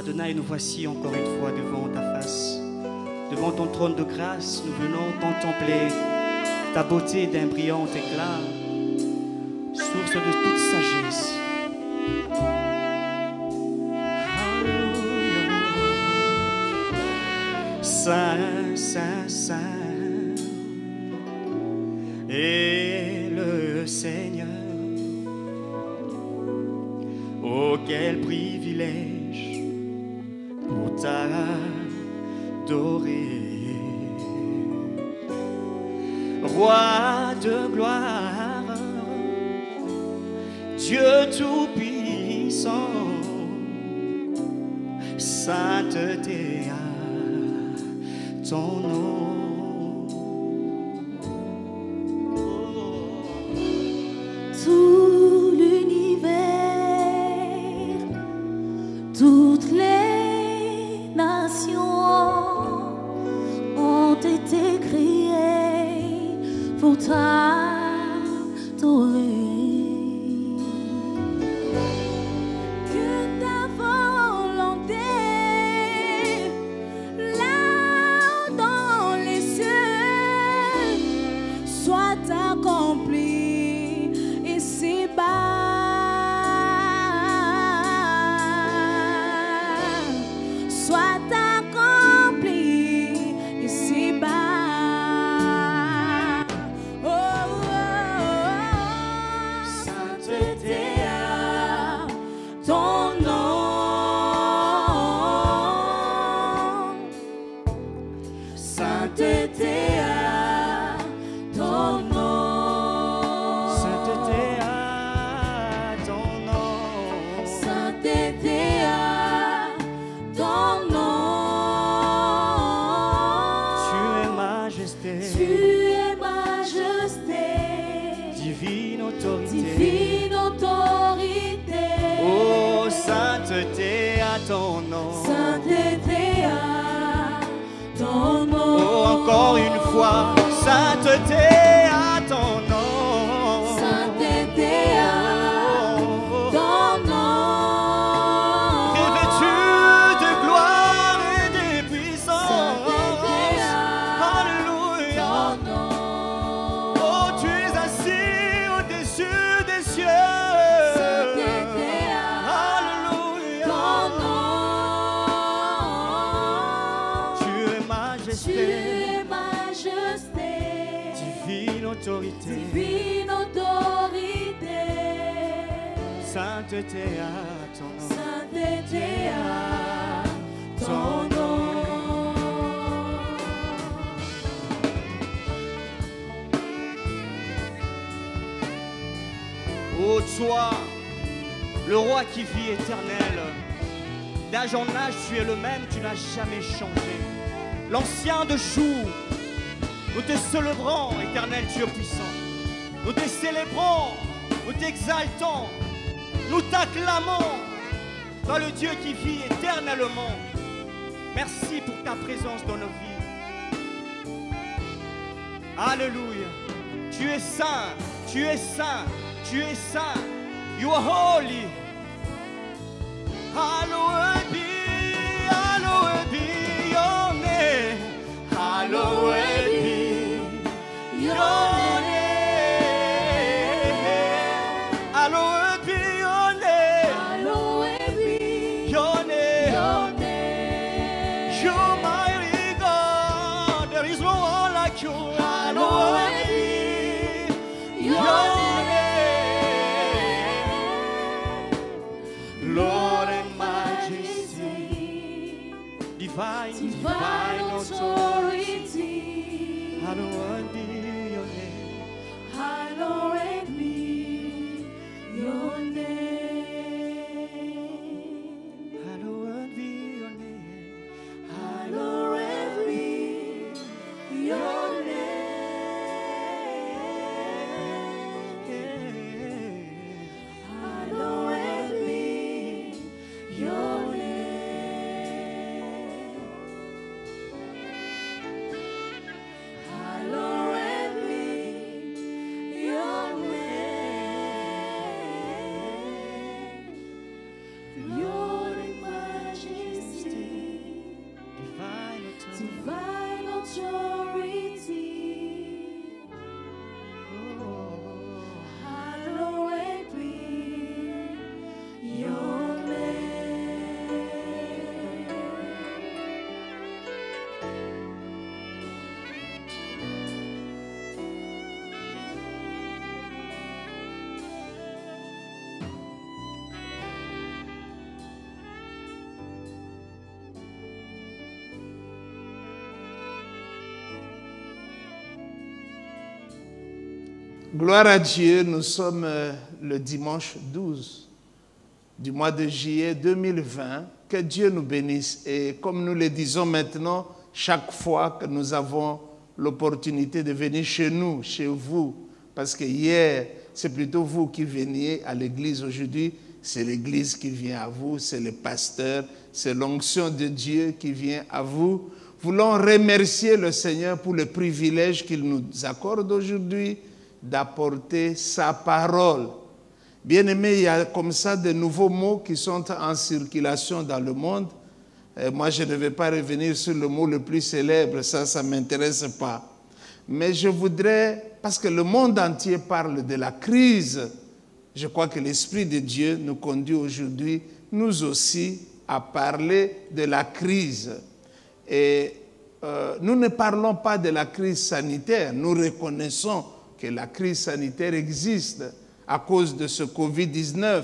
Adonai, nous voici encore une fois devant ta face. Devant ton trône de grâce, nous venons contempler ta beauté d'un brillant éclat, source de toute sagesse. Alléluia. Saint, Saint, Saint est le Seigneur. Oh, quel privilège pour t'adorer. Roi de gloire, Dieu tout-puissant, sainteté à ton nom. Tout l'univers, toutes les nations ont été créées pour t'adorer. Que ta volonté, là dans les cieux, soit accomplie ici-bas, soit accomplie ici-bas. Oh, oh, oh. Sainteté à ton nom, sainteté à ton nom. Sainteté à ton nom. Sainteté à ton nom. Tu es majesté, Tu es majesté, divine autorité. divine autorité. Oh, sainteté à ton nom. Sainteté à ton nom. Oh, encore une fois, sainteté à ton nom. Sainteté à ton nom. Revêtu de gloire et de puissance. Sainteté à Alléluia. ton nom. Oh, tu es assis au-dessus des cieux. Sainteté à Alléluia. ton nom. Tu es Tu majesté, es majesté, divine autorité. divine autorité. Sainteté à ton nom. Sainteté à ton nom. Ô toi, le roi qui vit éternel, d'âge en âge tu es le même, tu n'as jamais changé. L'ancien de jour, nous te célébrons, éternel Dieu puissant. Nous te célébrons, nous t'exaltons, nous t'acclamons, toi le Dieu qui vit éternellement. Merci pour ta présence dans nos vies. Alléluia. Tu es saint, tu es saint, tu es saint. You are holy. Hallowed be your name. Hallowed be your name. Hallowed be your name. Hallowed be Your name. your name. You're mighty God. There is no one like you. Hallowed be Your your name. name. Lord and Majesty, divine, divine authority. Hallowed be your name. Hallowed be your name. Hallowed be your name. Hallowed be your name. Hallowed be your name. Hallowed Gloire à Dieu, nous sommes le dimanche 12 du mois de juillet 2020. Que Dieu nous bénisse. Et comme nous le disons maintenant, chaque fois que nous avons l'opportunité de venir chez nous, chez vous, parce que hier, c'est plutôt vous qui veniez à l'église. Aujourd'hui, c'est l'église qui vient à vous, c'est le pasteur, c'est l'onction de Dieu qui vient à vous. Voulons remercier le Seigneur pour le privilège qu'il nous accorde aujourd'hui d'apporter sa parole. Bien aimé, il y a comme ça de nouveaux mots qui sont en circulation dans le monde. Moi, je ne vais pas revenir sur le mot le plus célèbre, ça ne m'intéresse pas. Mais je voudrais, parce que le monde entier parle de la crise, je crois que l'Esprit de Dieu nous conduit aujourd'hui, nous aussi, à parler de la crise. Et nous ne parlons pas de la crise sanitaire, nous reconnaissons que la crise sanitaire existe à cause de ce Covid-19.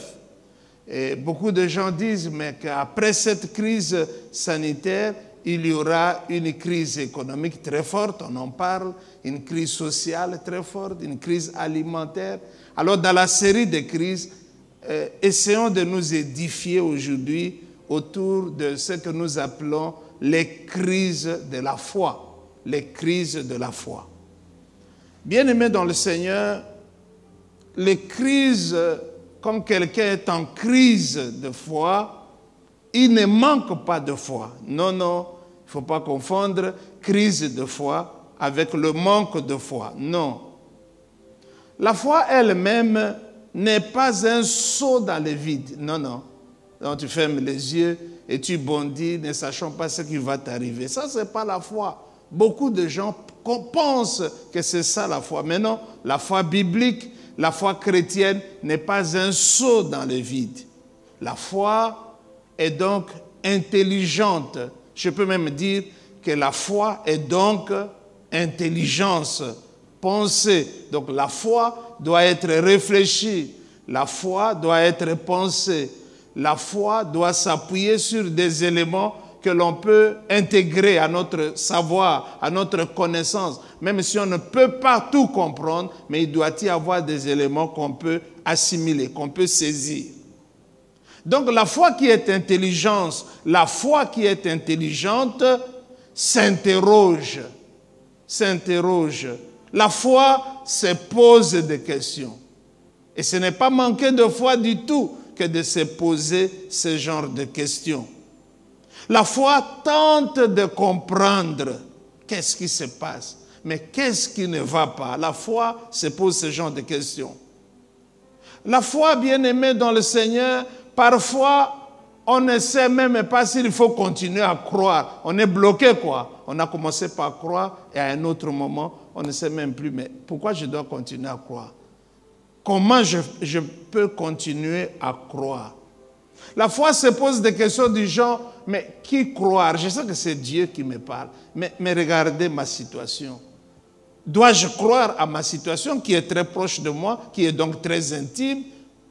Et beaucoup de gens disent mais qu'après cette crise sanitaire, il y aura une crise économique très forte, on en parle, une crise sociale très forte, une crise alimentaire. Alors dans la série de crises, essayons de nous édifier aujourd'hui autour de ce que nous appelons les crises de la foi. Les crises de la foi. Bien-aimés dans le Seigneur, les crises, quand quelqu'un est en crise de foi, il ne manque pas de foi. Non, non, il ne faut pas confondre crise de foi avec le manque de foi. Non. La foi elle-même n'est pas un saut dans le vide. Non, non. Donc tu fermes les yeux et tu bondis, ne sachant pas ce qui va t'arriver. Ça, ce n'est pas la foi. Beaucoup de gens pensent que c'est ça la foi. Mais non, la foi biblique, la foi chrétienne n'est pas un saut dans le vide. La foi est donc intelligente. Je peux même dire que la foi est donc intelligence, pensée. Donc la foi doit être réfléchie. La foi doit être pensée. La foi doit s'appuyer sur des éléments que l'on peut intégrer à notre savoir, à notre connaissance. Même si on ne peut pas tout comprendre, mais il doit y avoir des éléments qu'on peut assimiler, qu'on peut saisir. Donc la foi qui est intelligente, la foi qui est intelligente s'interroge. La foi se pose des questions. Et ce n'est pas manquer de foi du tout que de se poser ce genre de questions. La foi tente de comprendre qu'est-ce qui se passe, mais qu'est-ce qui ne va pas. La foi se pose ce genre de questions. La foi, bien-aimée dans le Seigneur, parfois, on ne sait même pas s'il faut continuer à croire. On est bloqué, quoi. On a commencé par croire et à un autre moment, on ne sait même plus, mais pourquoi je dois continuer à croire? Comment je peux continuer à croire? La foi se pose des questions du genre, mais qui croire? Je sais que c'est Dieu qui me parle, mais regardez ma situation. Dois-je croire à ma situation qui est très proche de moi, qui est donc très intime,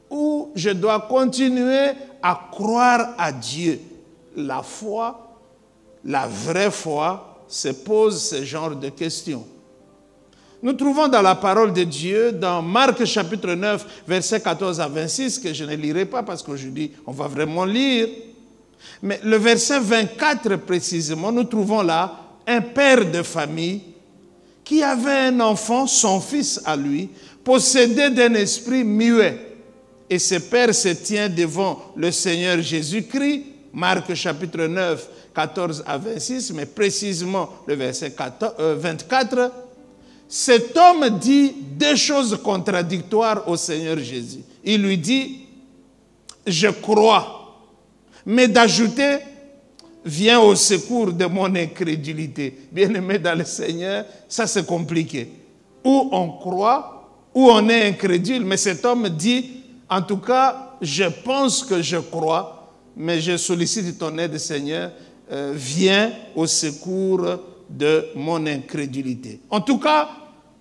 ou je dois continuer à croire à Dieu? La foi, la vraie foi, se pose ce genre de questions. Nous trouvons dans la parole de Dieu, dans Marc chapitre 9, versets 14 à 26, que je ne lirai pas parce qu'aujourd'hui, on va vraiment lire. Mais le verset 24 précisément, nous trouvons là un père de famille qui avait un enfant, son fils à lui, possédé d'un esprit muet. Et ce père se tient devant le Seigneur Jésus-Christ, Marc chapitre 9, 14 à 26, mais précisément le verset 24, cet homme dit deux choses contradictoires au Seigneur Jésus. Il lui dit, je crois, mais d'ajouter, viens au secours de mon incrédulité. Bien-aimé dans le Seigneur, ça c'est compliqué. Ou on croit, ou on est incrédule. Mais cet homme dit, en tout cas, je pense que je crois, mais je sollicite ton aide, Seigneur, viens au secours de mon incrédulité. En tout cas,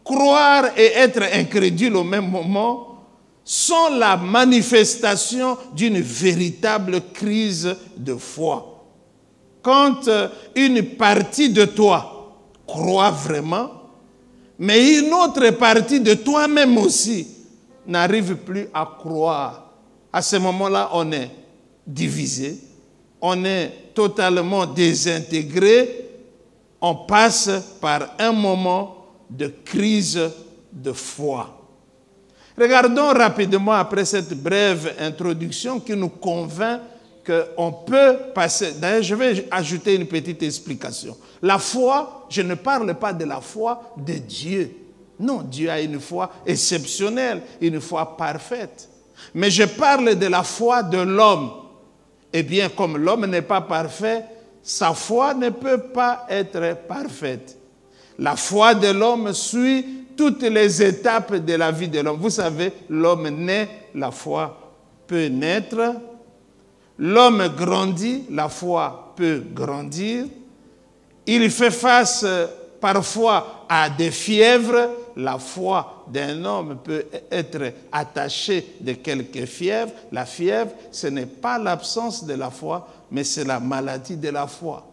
croire et être incrédule au même moment sont la manifestation d'une véritable crise de foi. Quand une partie de toi croit vraiment, Mais une autre partie de toi-même aussi n'arrive plus à croire. À ce moment-là, on est divisé, on est totalement désintégré, on passe par un moment de crise de foi. Regardons rapidement après cette brève introduction qui nous convainc qu'on peut passer. D'ailleurs, je vais ajouter une petite explication. La foi, je ne parle pas de la foi de Dieu. Non, Dieu a une foi exceptionnelle, une foi parfaite. Mais je parle de la foi de l'homme. Eh bien, comme l'homme n'est pas parfait, sa foi ne peut pas être parfaite. La foi de l'homme suit toutes les étapes de la vie de l'homme. Vous savez, l'homme naît, la foi peut naître. L'homme grandit, la foi peut grandir. Il fait face parfois à des fièvres. La foi d'un homme peut être attachée de quelques fièvres. La fièvre, ce n'est pas l'absence de la foi, mais c'est la maladie de la foi.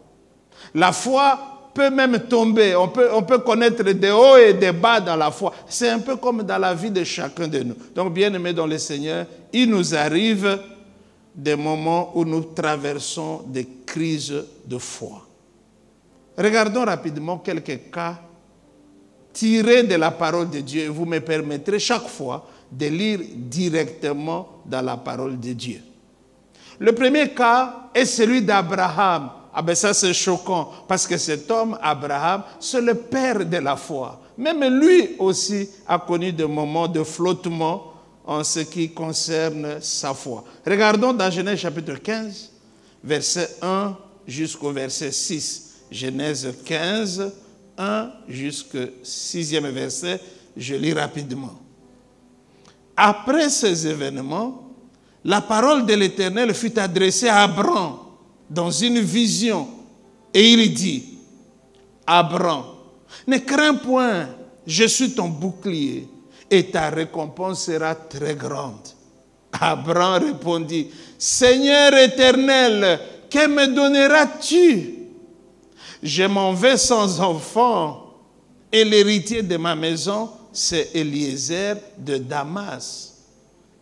La foi peut même tomber. On peut connaître des hauts et des bas dans la foi. C'est un peu comme dans la vie de chacun de nous. Donc, bien-aimés dans le Seigneur, il nous arrive des moments où nous traversons des crises de foi. Regardons rapidement quelques cas tirés de la parole de Dieu. Vous me permettrez chaque fois de lire directement dans la parole de Dieu. Le premier cas est celui d'Abraham. Ah ben ça c'est choquant parce que cet homme, Abraham, c'est le père de la foi. Même lui aussi a connu des moments de flottement en ce qui concerne sa foi. Regardons dans Genèse chapitre 15, verset 1 jusqu'au verset 6. Genèse 15, 1 jusqu'au 6e verset, je lis rapidement. Après ces événements, la parole de l'Éternel fut adressée à Abraham dans une vision. Et il dit, Abraham, ne crains point, je suis ton bouclier et ta récompense sera très grande. Abraham répondit, Seigneur éternel, que me donneras-tu? Je m'en vais sans enfant et l'héritier de ma maison, c'est Eliezer de Damas.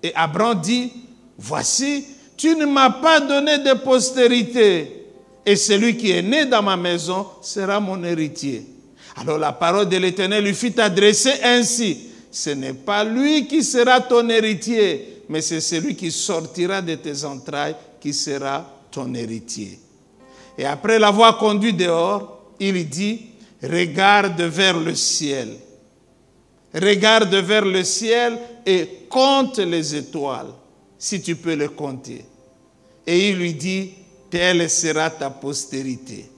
Et Abraham dit, voici, tu ne m'as pas donné de postérité et celui qui est né dans ma maison sera mon héritier. Alors la parole de l'Éternel lui fut adressée ainsi, ce n'est pas lui qui sera ton héritier, mais c'est celui qui sortira de tes entrailles qui sera ton héritier. Et après l'avoir conduit dehors, il dit, regarde vers le ciel. Regarde vers le ciel et compte les étoiles, si tu peux les compter. Et il lui dit, telle sera ta postérité.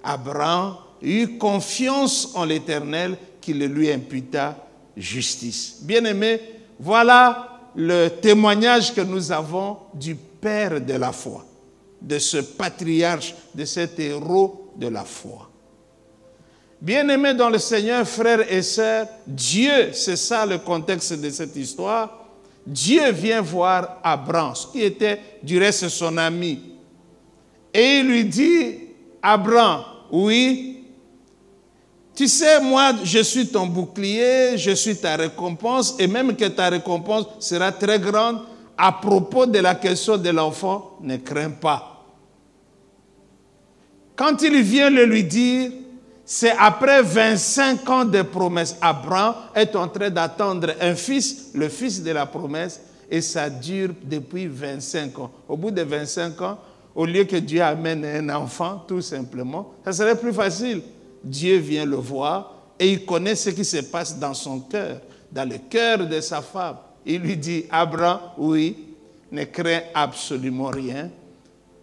Abraham eut confiance en l'Éternel qui le lui imputa justice. Bien-aimés, voilà le témoignage que nous avons du père de la foi, de ce patriarche, de cet héros de la foi. Bien-aimés dans le Seigneur, frères et sœurs, Dieu, c'est ça le contexte de cette histoire, Dieu vient voir Abraham, qui était du reste son ami. Et il lui dit, Abraham, oui, tu sais, moi, je suis ton bouclier, je suis ta récompense, et même que ta récompense sera très grande. À propos de la question de l'enfant, ne crains pas. Quand il vient le lui dire, c'est après 25 ans de promesse. Abraham est en train d'attendre un fils, le fils de la promesse, et ça dure depuis 25 ans. Au bout de 25 ans, au lieu que Dieu amène un enfant, tout simplement, ça serait plus facile. Dieu vient le voir et il connaît ce qui se passe dans son cœur, dans le cœur de sa femme. Il lui dit, Abraham, oui, ne crains absolument rien.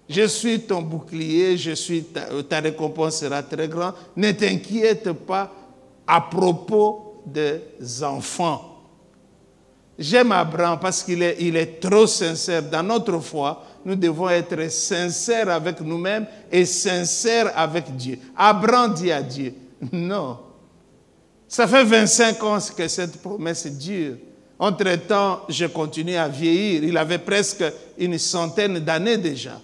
Je suis ton bouclier, ta récompense sera très grande. Ne t'inquiète pas à propos des enfants. J'aime Abraham parce qu'il est trop sincère. Dans notre foi, nous devons être sincères avec nous-mêmes et sincères avec Dieu. Abraham dit à Dieu, non. Ça fait 25 ans que cette promesse dure. Entre-temps, je continue à vieillir. Il avait presque une centaine d'années déjà.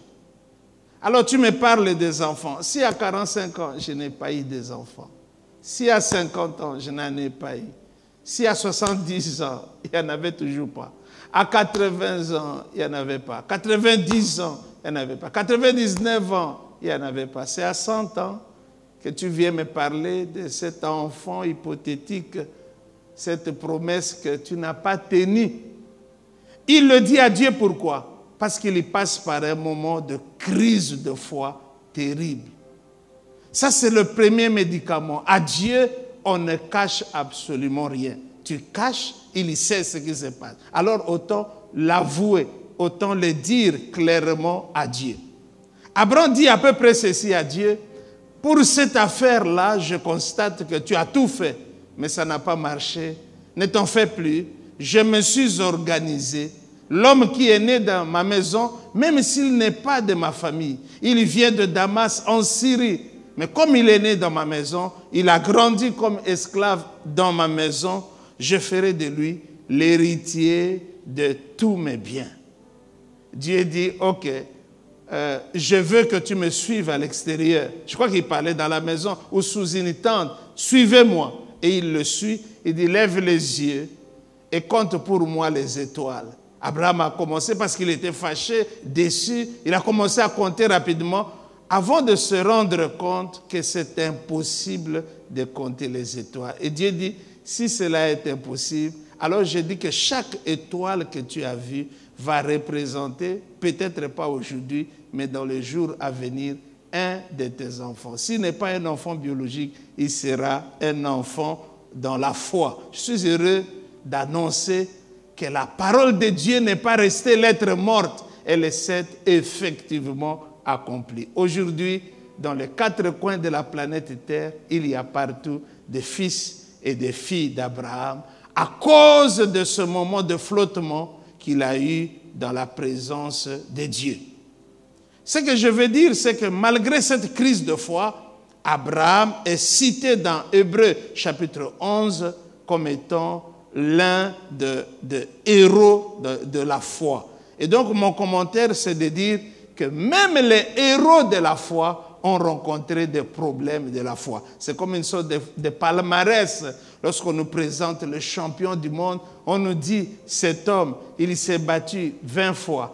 Alors tu me parles des enfants. Si à 45 ans, je n'ai pas eu des enfants, Si à 50 ans, je n'en ai pas eu. Si à 70 ans, il n'y en avait toujours pas. À 80 ans, il n'y en avait pas. 90 ans, il n'y en avait pas. 99 ans, il n'y en avait pas. C'est à 100 ans que tu viens me parler de cet enfant hypothétique, cette promesse que tu n'as pas tenue. Il le dit à Dieu pourquoi? Parce qu'il y passe par un moment de crise de foi terrible. Ça, c'est le premier médicament. À Dieu, on ne cache absolument rien. Tu caches, il sait ce qui se passe. Alors, autant l'avouer, autant le dire clairement à Dieu. Abraham dit à peu près ceci à Dieu. Pour cette affaire-là, je constate que tu as tout fait, mais ça n'a pas marché. Ne t'en fais plus. Je me suis organisé. L'homme qui est né dans ma maison, même s'il n'est pas de ma famille, il vient de Damas en Syrie. Mais comme il est né dans ma maison, il a grandi comme esclave dans ma maison, je ferai de lui l'héritier de tous mes biens. Dieu dit, ok, je veux que tu me suives à l'extérieur. Je crois qu'il parlait dans la maison ou sous une tente. Suivez-moi. Et il le suit. Il dit, lève les yeux et compte pour moi les étoiles. Abraham a commencé parce qu'il était fâché, déçu. Il a commencé à compter rapidement avant de se rendre compte que c'est impossible de compter les étoiles. Et Dieu dit, si cela est impossible, alors je dis que chaque étoile que tu as vue va représenter, peut-être pas aujourd'hui, mais dans les jours à venir, un de tes enfants. S'il n'est pas un enfant biologique, il sera un enfant dans la foi. Je suis heureux d'annoncer que la parole de Dieu n'est pas restée lettre morte, elle s'est effectivement accomplie. Aujourd'hui, dans les 4 coins de la planète Terre, il y a partout des fils et des filles d'Abraham à cause de ce moment de flottement qu'il a eu dans la présence de Dieu. Ce que je veux dire, c'est que malgré cette crise de foi, Abraham est cité dans Hébreux chapitre 11 comme étant l'un des héros de la foi. Et donc mon commentaire, c'est de dire que même les héros de la foi ont rencontré des problèmes de la foi. C'est comme une sorte de palmarès. Lorsqu'on nous présente le champion du monde, on nous dit, cet homme, il s'est battu 20 fois,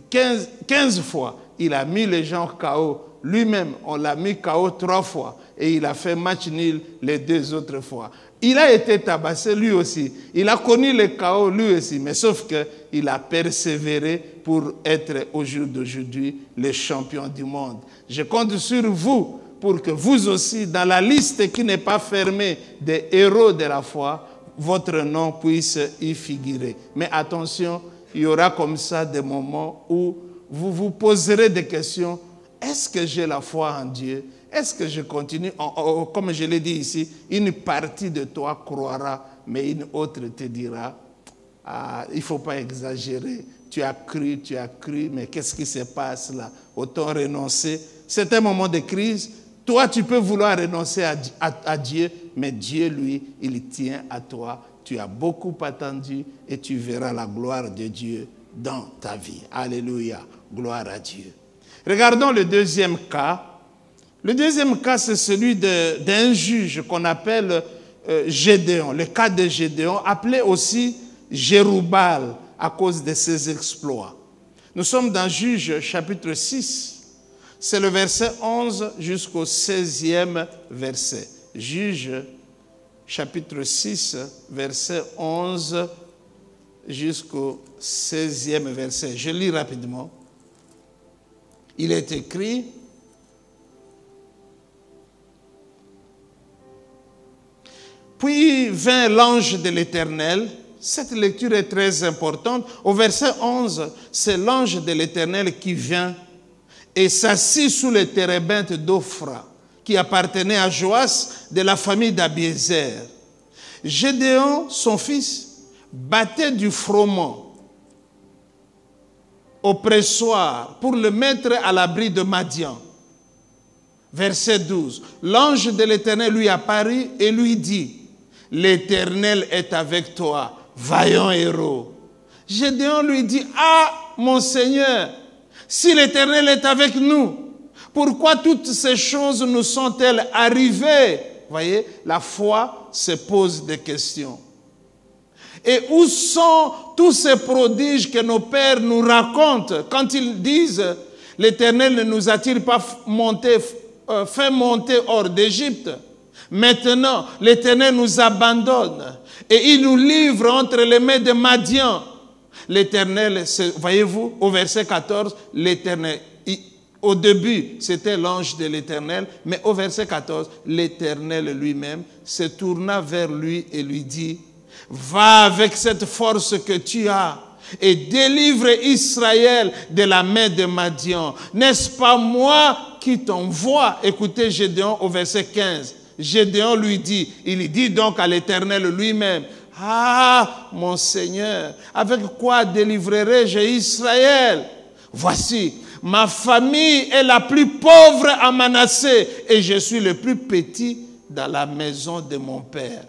15 fois. Il a mis les gens KO. Lui-même, on l'a mis KO 3 fois. Et il a fait match nul les 2 autres fois. Il a été tabassé lui aussi. Il a connu le chaos lui aussi. Mais sauf qu'il a persévéré pour être au jour d'aujourd'hui le champion du monde. Je compte sur vous pour que vous aussi, dans la liste qui n'est pas fermée des héros de la foi, votre nom puisse y figurer. Mais attention, il y aura comme ça des moments où vous vous poserez des questions. Est-ce que j'ai la foi en Dieu? Est-ce que je continue? Comme je l'ai dit ici, une partie de toi croira, mais une autre te dira, il ne faut pas exagérer. Tu as cru, mais qu'est-ce qui se passe là? Autant renoncer. C'est un moment de crise. Toi, tu peux vouloir renoncer à Dieu, mais Dieu, lui, il tient à toi. Tu as beaucoup attendu et tu verras la gloire de Dieu dans ta vie. Alléluia. Gloire à Dieu. Regardons le deuxième cas. Le deuxième cas, c'est celui d'un juge qu'on appelle Gédéon. Le cas de Gédéon, appelé aussi Jéroubal à cause de ses exploits. Nous sommes dans Juges chapitre 6. C'est le verset 11 jusqu'au 16e verset. Juges chapitre 6, verset 11 jusqu'au 16e verset. Je lis rapidement. Il est écrit: Puis vint l'ange de l'Éternel. Cette lecture est très importante. Au verset 11, c'est l'ange de l'Éternel qui vient et s'assit sous le térébinthe d'Ophra, qui appartenait à Joas de la famille d'Abiézer. Gédéon, son fils, battait du froment au pressoir pour le mettre à l'abri de Madian. Verset 12. L'ange de l'Éternel lui apparut et lui dit: L'Éternel est avec toi, vaillant héros. Gédéon lui dit: Ah, mon Seigneur, si l'Éternel est avec nous, pourquoi toutes ces choses nous sont-elles arrivées? voyez, la foi se pose des questions. Et où sont tous ces prodiges que nos pères nous racontent quand ils disent « L'Éternel ne nous a-t-il pas fait monter hors d'Égypte? Maintenant, l'Éternel nous abandonne et il nous livre entre les mains de Madian. » L'Éternel, voyez-vous, au verset 14, l'Éternel, au début, c'était l'ange de l'Éternel, mais au verset 14, l'Éternel lui-même se tourna vers lui et lui dit, « Va avec cette force que tu as et délivre Israël de la main de Madian. N'est-ce pas moi qui t'envoie? » Écoutez Gédéon au verset 15. Gédéon lui dit, il dit donc à l'Éternel lui-même, « Ah, mon Seigneur, avec quoi délivrerai-je Israël? Voici, ma famille est la plus pauvre à Manassé et je suis le plus petit dans la maison de mon père. »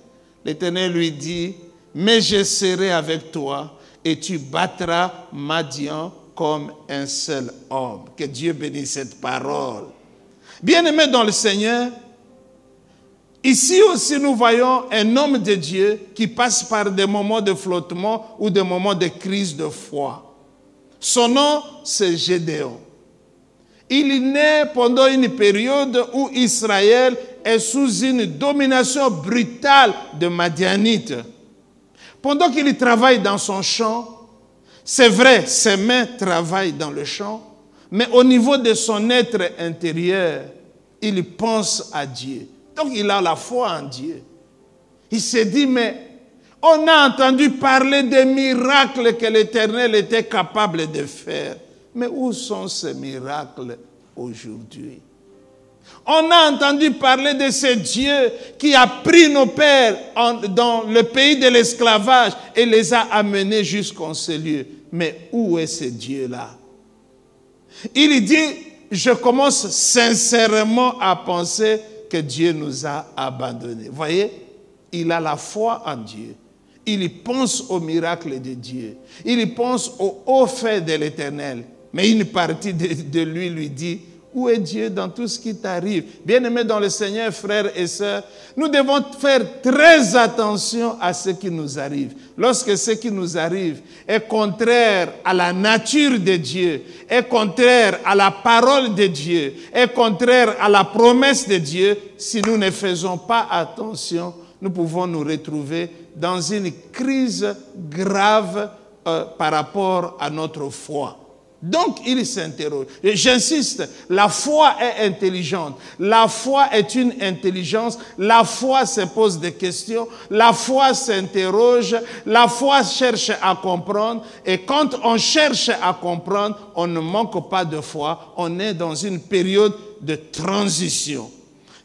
L'Éternel lui dit, « Mais je serai avec toi et tu battras Madian comme un seul homme. » Que Dieu bénisse cette parole. Bien-aimés dans le Seigneur, ici aussi nous voyons un homme de Dieu qui passe par des moments de flottement ou des moments de crise de foi. Son nom, c'est Gédéon. Il est né pendant une période où Israël est sous une domination brutale de Madianites. Pendant qu'il travaille dans son champ, c'est vrai, ses mains travaillent dans le champ, mais au niveau de son être intérieur, il pense à Dieu. Donc il a la foi en Dieu. Il s'est dit, mais on a entendu parler des miracles que l'Éternel était capable de faire. Mais où sont ces miracles aujourd'hui? On a entendu parler de ce Dieu qui a pris nos pères dans le pays de l'esclavage et les a amenés jusqu'en ce lieu. Mais où est ce Dieu-là? Il dit, je commence sincèrement à penser que Dieu nous a abandonnés. Voyez, il a la foi en Dieu. Il pense au miracle de Dieu. Il pense au haut fait de l'Éternel. Mais une partie de lui dit, où est Dieu dans tout ce qui t'arrive? Bien-aimés dans le Seigneur, frères et sœurs, nous devons faire très attention à ce qui nous arrive. Lorsque ce qui nous arrive est contraire à la nature de Dieu, est contraire à la parole de Dieu, est contraire à la promesse de Dieu, si nous ne faisons pas attention, nous pouvons nous retrouver dans une crise grave par rapport à notre foi. Donc, il s'interroge. J'insiste, la foi est intelligente. La foi est une intelligence. La foi se pose des questions. La foi s'interroge. La foi cherche à comprendre. Et quand on cherche à comprendre, on ne manque pas de foi. On est dans une période de transition.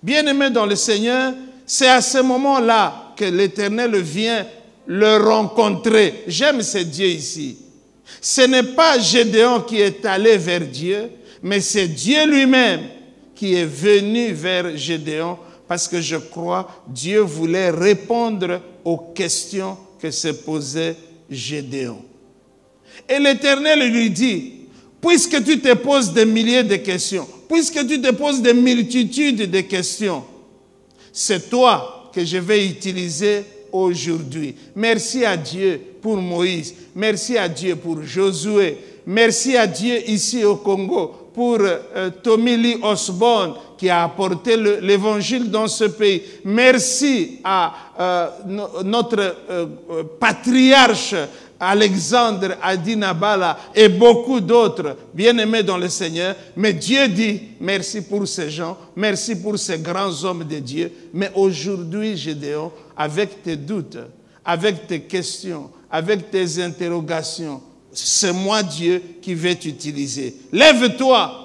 Bien-aimés dans le Seigneur, c'est à ce moment-là que l'Éternel vient le rencontrer. J'aime ce Dieu ici. Ce n'est pas Gédéon qui est allé vers Dieu, mais c'est Dieu lui-même qui est venu vers Gédéon parce que je crois que Dieu voulait répondre aux questions que se posait Gédéon. Et l'Éternel lui dit, puisque tu te poses des milliers de questions, puisque tu te poses des multitudes de questions, c'est toi que je vais utiliser aujourd'hui. Merci à Dieu pour Moïse. Merci à Dieu pour Josué. Merci à Dieu ici au Congo pour Tommy Lee Osborne qui a apporté l'évangile dans ce pays. Merci à notre patriarche Alexandre Adinabala et beaucoup d'autres bien-aimés dans le Seigneur. Mais Dieu dit merci pour ces gens, merci pour ces grands hommes de Dieu. Mais aujourd'hui, Gédéon, avec tes doutes, avec tes questions, avec tes interrogations, c'est moi Dieu qui vais t'utiliser. Lève-toi,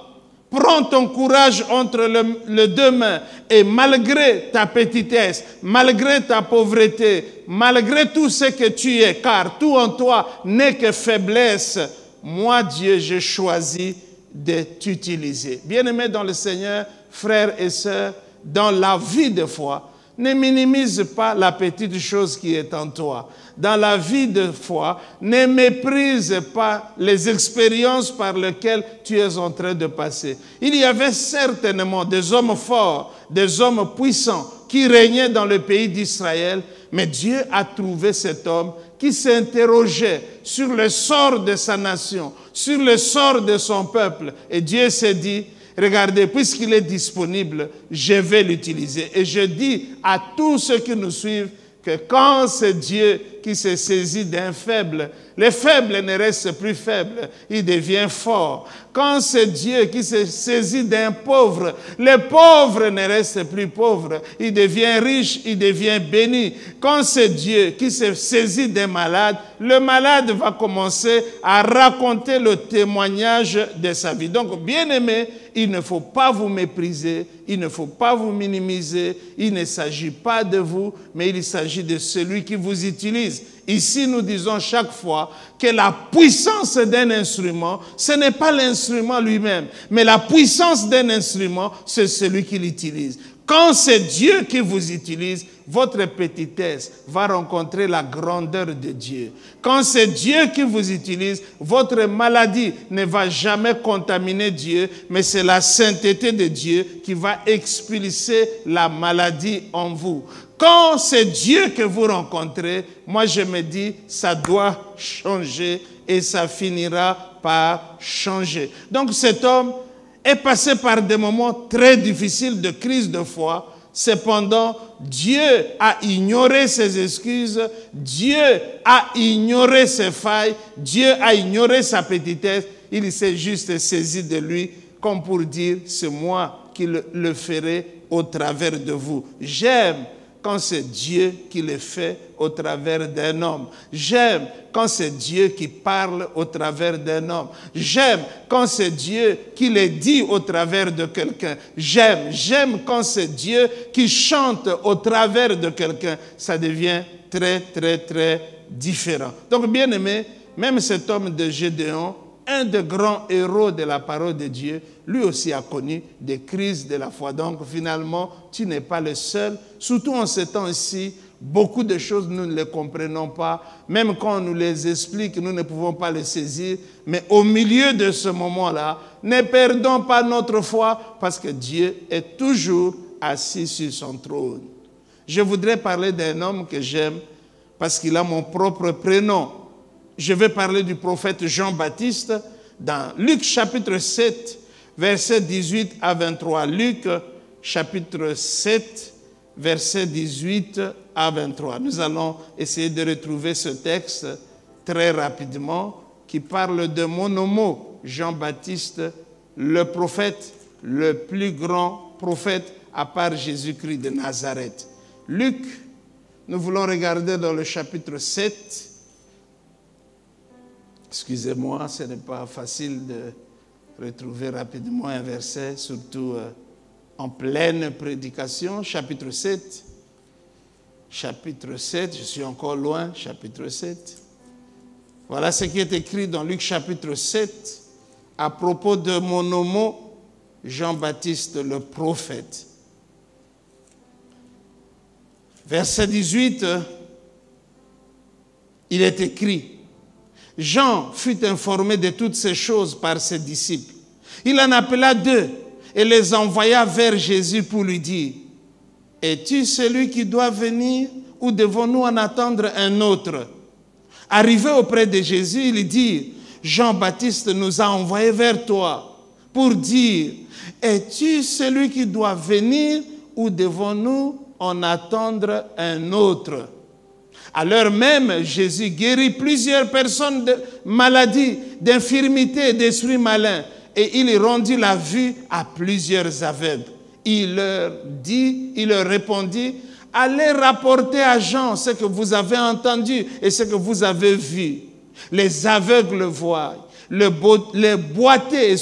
prends ton courage entre les deux mains et malgré ta petitesse, malgré ta pauvreté, malgré tout ce que tu es, car tout en toi n'est que faiblesse, moi Dieu, j'ai choisi de t'utiliser. Bien-aimés dans le Seigneur, frères et sœurs, dans la vie de foi, ne minimise pas la petite chose qui est en toi. Dans la vie de foi, ne méprise pas les expériences par lesquelles tu es en train de passer. Il y avait certainement des hommes forts, des hommes puissants, qui régnait dans le pays d'Israël, mais Dieu a trouvé cet homme qui s'interrogeait sur le sort de sa nation, sur le sort de son peuple. Et Dieu s'est dit, regardez, puisqu'il est disponible, je vais l'utiliser. Et je dis à tous ceux qui nous suivent que quand c'est Dieu qui se saisit d'un faible, le faible ne reste plus faible, il devient fort. Quand c'est Dieu qui se saisit d'un pauvre, le pauvre ne reste plus pauvre, il devient riche, il devient béni. Quand c'est Dieu qui se saisit d'un malade, le malade va commencer à raconter le témoignage de sa vie. Donc, bien-aimés, il ne faut pas vous mépriser, il ne faut pas vous minimiser, il ne s'agit pas de vous, mais il s'agit de celui qui vous utilise. Ici, nous disons chaque fois que la puissance d'un instrument, ce n'est pas l'instrument lui-même, mais la puissance d'un instrument, c'est celui qui l'utilise. Quand c'est Dieu qui vous utilise, votre petitesse va rencontrer la grandeur de Dieu. Quand c'est Dieu qui vous utilise, votre maladie ne va jamais contaminer Dieu, mais c'est la sainteté de Dieu qui va expulser la maladie en vous. Quand c'est Dieu que vous rencontrez, moi je me dis, ça doit changer et ça finira par changer. Donc cet homme est passé par des moments très difficiles de crise de foi. Cependant, Dieu a ignoré ses excuses, Dieu a ignoré ses failles, Dieu a ignoré sa petitesse. Il s'est juste saisi de lui comme pour dire, c'est moi qui le ferai au travers de vous. J'aime quand c'est Dieu qui le fait au travers d'un homme. J'aime quand c'est Dieu qui parle au travers d'un homme. J'aime quand c'est Dieu qui le dit au travers de quelqu'un. J'aime quand c'est Dieu qui chante au travers de quelqu'un. Ça devient très, très, très différent. Donc, bien aimé, même cet homme de Gédéon, un des grands héros de la parole de Dieu, lui aussi a connu des crises de la foi. Donc finalement, tu n'es pas le seul. Surtout en ces temps-ci, beaucoup de choses, nous ne les comprenons pas. Même quand on nous les explique, nous ne pouvons pas les saisir. Mais au milieu de ce moment-là, ne perdons pas notre foi parce que Dieu est toujours assis sur son trône. Je voudrais parler d'un homme que j'aime parce qu'il a mon propre prénom. Je vais parler du prophète Jean-Baptiste dans Luc chapitre 7, versets 18 à 23. Luc chapitre 7, versets 18 à 23. Nous allons essayer de retrouver ce texte très rapidement qui parle de mon homo, Jean-Baptiste, le prophète, le plus grand prophète à part Jésus-Christ de Nazareth. Luc, nous voulons regarder dans le chapitre 7. Excusez-moi, ce n'est pas facile de retrouver rapidement un verset, surtout en pleine prédication. Chapitre 7. Chapitre 7, je suis encore loin, chapitre 7. Voilà ce qui est écrit dans Luc chapitre 7 à propos de mon homo, Jean-Baptiste le prophète. Verset 18, il est écrit: Jean fut informé de toutes ces choses par ses disciples. Il en appela 2 et les envoya vers Jésus pour lui dire: es-tu celui qui doit venir ou devons-nous en attendre un autre? Arrivé auprès de Jésus, il dit: Jean-Baptiste nous a envoyés vers toi pour dire: es-tu celui qui doit venir ou devons-nous en attendre un autre? À l'heure même, Jésus guérit plusieurs personnes de maladies, d'infirmités, d'esprits malins, et il rendit la vue à plusieurs aveugles. Il leur répondit: allez rapporter à Jean ce que vous avez entendu et ce que vous avez vu. Les aveugles voient, les boiteux,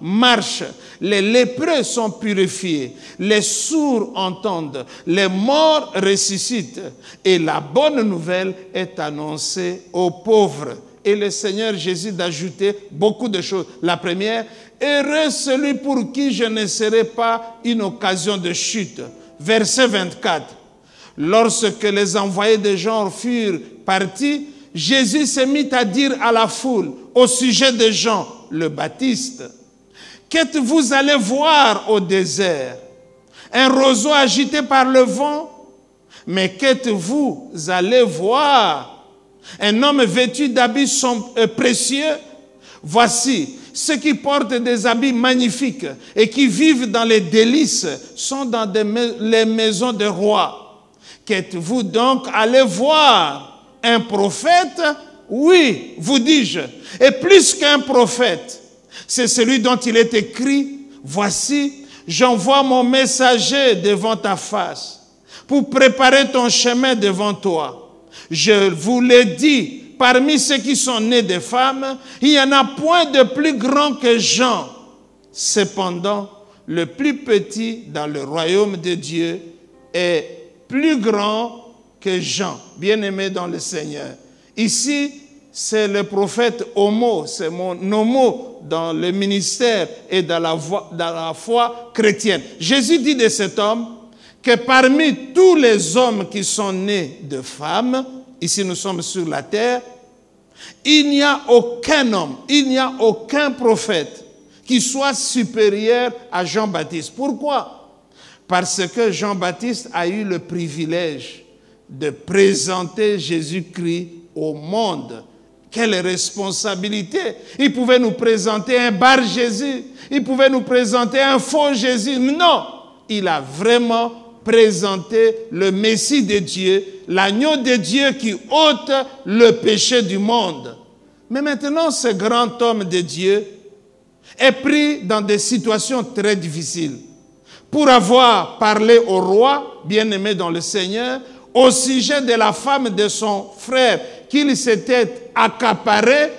marchent, les lépreux sont purifiés, les sourds entendent, les morts ressuscitent, et la bonne nouvelle est annoncée aux pauvres. Et le Seigneur Jésus d'ajouter beaucoup de choses. La première: heureux celui pour qui je ne serai pas une occasion de chute. Verset 24. Lorsque les envoyés de Jean furent partis, Jésus se mit à dire à la foule au sujet de Jean le Baptiste: qu'êtes-vous allés voir au désert? un roseau agité par le vent? Mais qu'êtes-vous allés voir? Un homme vêtu d'habits précieux? Voici, ceux qui portent des habits magnifiques et qui vivent dans les délices sont dans les maisons des rois. Qu'êtes-vous donc allés voir? Un prophète? Oui, vous dis-je, et plus qu'un prophète. C'est celui dont il est écrit, voici, j'envoie mon messager devant ta face pour préparer ton chemin devant toi. Je vous l'ai dit, parmi ceux qui sont nés des femmes, il n'y en a point de plus grand que Jean. Cependant, le plus petit dans le royaume de Dieu est plus grand que Jean. Bien-aimé dans le Seigneur. Ici, c'est le prophète Homo, c'est mon homo dans le ministère et dans la foi chrétienne. Jésus dit de cet homme que parmi tous les hommes qui sont nés de femmes, ici nous sommes sur la terre, il n'y a aucun homme, il n'y a aucun prophète qui soit supérieur à Jean-Baptiste. Pourquoi? Parce que Jean-Baptiste a eu le privilège de présenter Jésus-Christ au monde. Quelle responsabilité! Il pouvait nous présenter un bar Jésus, il pouvait nous présenter un faux Jésus. Non, il a vraiment présenté le Messie de Dieu, l'agneau de Dieu qui ôte le péché du monde. Mais maintenant, ce grand homme de Dieu est pris dans des situations très difficiles. Pour avoir parlé au roi, bien-aimé dans le Seigneur, au sujet de la femme de son frère qu'il s'était accaparé,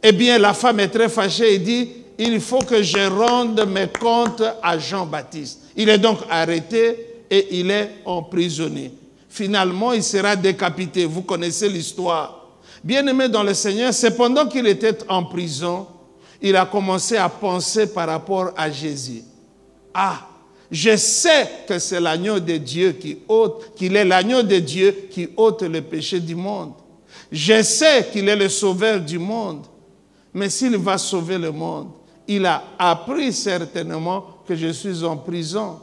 eh bien la femme est très fâchée et dit, il faut que je rende mes comptes à Jean-Baptiste. Il est donc arrêté et il est emprisonné. Finalement, il sera décapité. Vous connaissez l'histoire. Bien-aimé dans le Seigneur, c'est pendant qu'il était en prison, il a commencé à penser par rapport à Jésus. Ah, je sais que c'est l'agneau de Dieu qui ôte, qu'il est l'agneau de Dieu qui ôte le péché du monde. Je sais qu'il est le sauveur du monde. Mais s'il va sauver le monde, il a appris certainement que je suis en prison.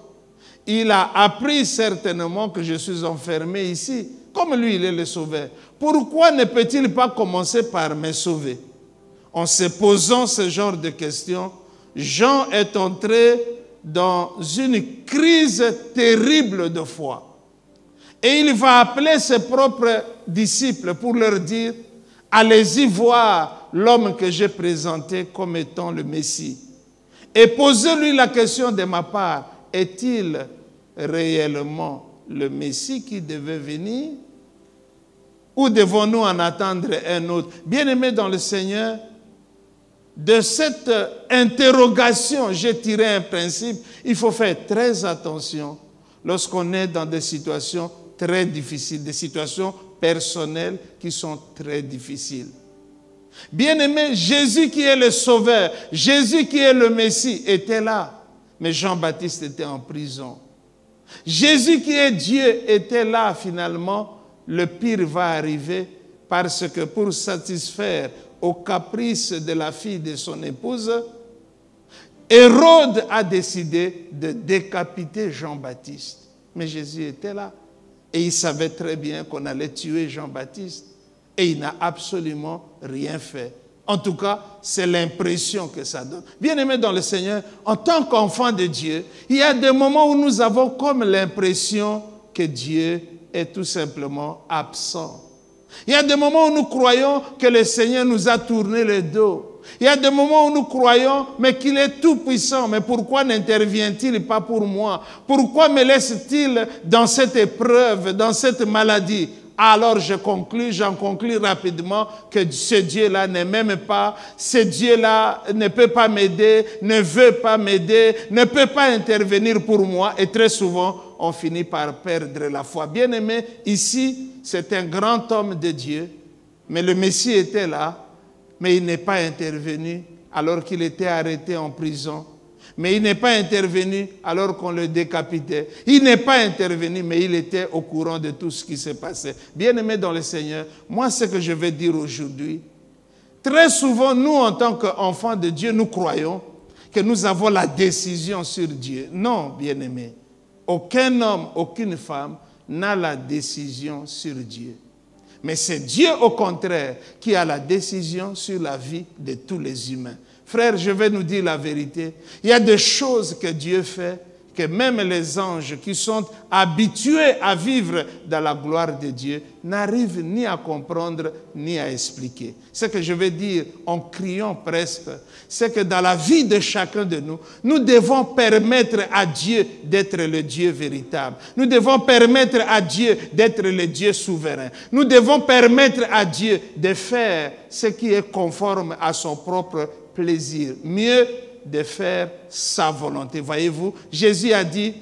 Il a appris certainement que je suis enfermé ici. Comme lui, il est le sauveur. Pourquoi ne peut-il pas commencer par me sauver? En se posant ce genre de questions, Jean est entré dans une crise terrible de foi. Et il va appeler ses propres disciples pour leur dire, allez-y voir l'homme que j'ai présenté comme étant le Messie. Et posez-lui la question de ma part, est-il réellement le Messie qui devait venir? Ou devons-nous en attendre un autre? Bien-aimés dans le Seigneur, de cette interrogation, j'ai tiré un principe. Il faut faire très attention lorsqu'on est dans des situations très difficiles, des situations personnelles qui sont très difficiles. Bien-aimé, Jésus qui est le Sauveur, Jésus qui est le Messie était là, mais Jean-Baptiste était en prison. Jésus qui est Dieu était là finalement, le pire va arriver parce que pour satisfaire au caprice de la fille de son épouse, Hérode a décidé de décapiter Jean-Baptiste. Mais Jésus était là et il savait très bien qu'on allait tuer Jean-Baptiste et il n'a absolument rien fait. En tout cas, c'est l'impression que ça donne. Bien-aimés dans le Seigneur, en tant qu'enfant de Dieu, il y a des moments où nous avons comme l'impression que Dieu est tout simplement absent. Il y a des moments où nous croyons que le Seigneur nous a tourné le dos. Il y a des moments où nous croyons, mais qu'il est tout puissant. Mais pourquoi n'intervient-il pas pour moi? Pourquoi me laisse-t-il dans cette épreuve, dans cette maladie? Alors j'en conclus rapidement que ce Dieu-là n'est même pas, ce Dieu-là ne peut pas m'aider, ne veut pas m'aider, ne peut pas intervenir pour moi. Et très souvent, on finit par perdre la foi. Bien-aimé, ici, c'est un grand homme de Dieu, mais le Messie était là, mais il n'est pas intervenu alors qu'il était arrêté en prison. Mais il n'est pas intervenu alors qu'on le décapitait. Il n'est pas intervenu, mais il était au courant de tout ce qui s'est passé. Bien-aimés dans le Seigneur, moi, ce que je vais dire aujourd'hui, très souvent, nous, en tant qu'enfants de Dieu, nous croyons que nous avons la décision sur Dieu. Non, bien-aimés. aucun homme, aucune femme n'a la décision sur Dieu. Mais c'est Dieu, au contraire, qui a la décision sur la vie de tous les humains. Frères, je vais nous dire la vérité. Il y a des choses que Dieu fait, que même les anges qui sont habitués à vivre dans la gloire de Dieu n'arrivent ni à comprendre ni à expliquer. Ce que je veux dire en criant presque, c'est que dans la vie de chacun de nous, nous devons permettre à Dieu d'être le Dieu véritable. Nous devons permettre à Dieu d'être le Dieu souverain. Nous devons permettre à Dieu de faire ce qui est conforme à son propre plaisir. Mieux de faire sa volonté. Voyez-vous, Jésus a dit,